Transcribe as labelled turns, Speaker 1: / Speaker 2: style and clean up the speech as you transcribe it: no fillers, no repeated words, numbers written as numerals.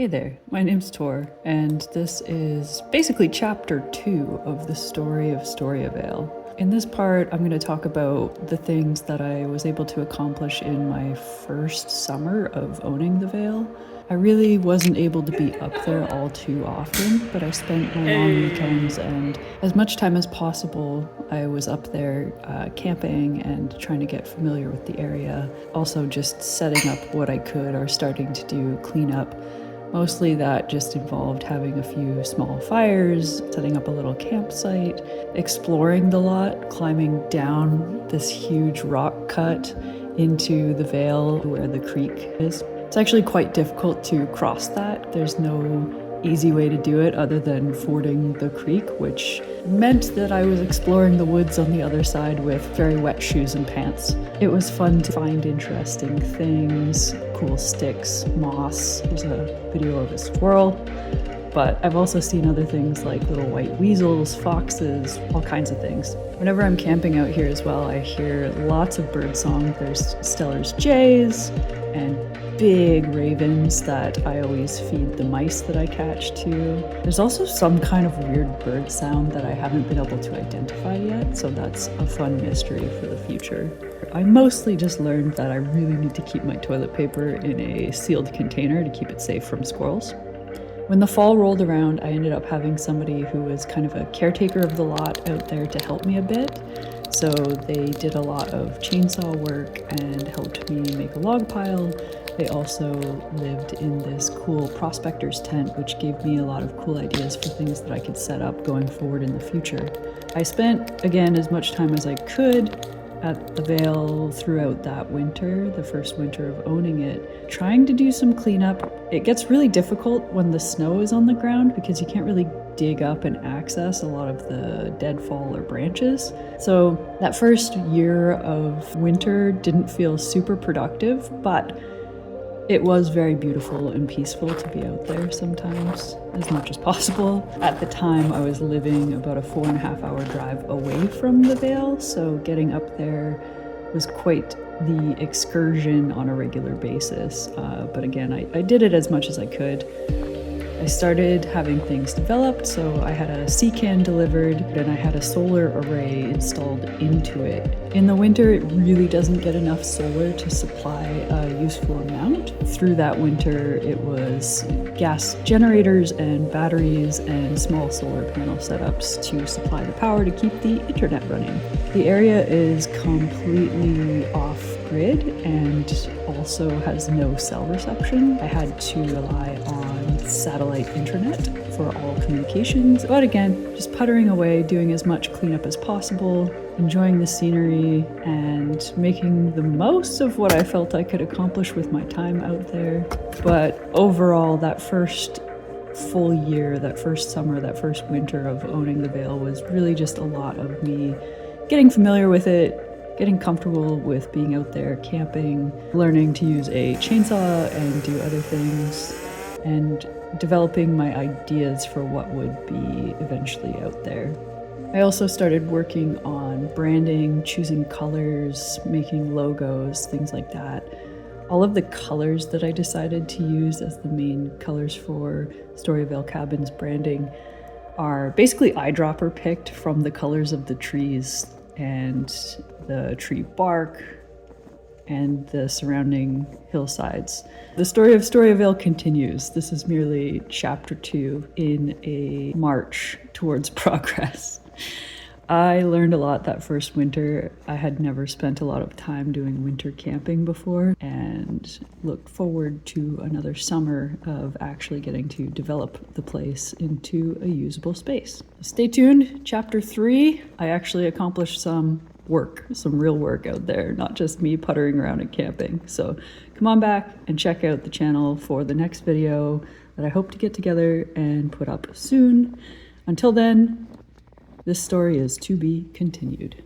Speaker 1: Hey there, my name's Tor, and this is basically chapter 2 of the story of Storia Vale. In this part, I'm going to talk about the things that I was able to accomplish in my first summer of owning the Vale. I really wasn't able to be up there all too often, but I spent my long weekends and as much time as possible I was up there camping and trying to get familiar with the area. Also just setting up what I could or starting to do cleanup. Mostly that just involved having a few small fires, setting up a little campsite, exploring the lot, climbing down this huge rock cut into the vale where the creek is. It's actually quite difficult to cross that. There's no easy way to do it other than fording the creek, which meant that I was exploring the woods on the other side with very wet shoes and pants. It was fun to find interesting things, cool sticks, moss. There's a video of a squirrel, but I've also seen other things like little white weasels, foxes, all kinds of things. Whenever I'm camping out here as well, I hear lots of birdsong. There's Steller's jays and big ravens that I always feed the mice that I catch to. There's also some kind of weird bird sound that I haven't been able to identify yet, so that's a fun mystery for the future. I mostly just learned that I really need to keep my toilet paper in a sealed container to keep it safe from squirrels. When the fall rolled around, I ended up having somebody who was kind of a caretaker of the lot out there to help me a bit. So they did a lot of chainsaw work and helped me make a log pile. They also lived in this cool prospector's tent, which gave me a lot of cool ideas for things that I could set up going forward in the future. I spent, again, as much time as I could at the Vale throughout that winter, the first winter of owning it, trying to do some cleanup. It gets really difficult when the snow is on the ground because you can't really dig up and access a lot of the deadfall or branches. So that first year of winter didn't feel super productive, but it was very beautiful and peaceful to be out there sometimes, as much as possible. At the time, I was living about a 4.5-hour drive away from the Vale, so getting up there was quite the excursion on a regular basis. But again, I did it as much as I could. I started having things developed, so I had a sea can delivered and I had a solar array installed into it. In the winter, it really doesn't get enough solar to supply a useful amount. Through that winter, it was gas generators and batteries and small solar panel setups to supply the power to keep the internet running. The area is completely off-grid and also has no cell reception. I had to rely on satellite internet for all communications. But again, just puttering away, doing as much cleanup as possible, enjoying the scenery, and making the most of what I felt I could accomplish with my time out there. But overall, that first full year, that first summer, that first winter of owning the Vale was really just a lot of me getting familiar with it, getting comfortable with being out there camping, learning to use a chainsaw and do other things, and developing my ideas for what would be eventually out there. I also started working on branding, choosing colors, making logos, things like that. All of the colors that I decided to use as the main colors for Storia Vale Cabin's branding are basically eyedropper picked from the colors of the trees and the tree bark and the surrounding hillsides. The story of Storia Vale continues. This is merely chapter 2 in a march towards progress. I learned a lot that first winter. I had never spent a lot of time doing winter camping before and looked forward to another summer of actually getting to develop the place into a usable space. Stay tuned, chapter 3. I actually accomplished some real work out there, not just me puttering around and camping. So come on back and check out the channel for the next video that I hope to get together and put up soon. Until then, this story is to be continued.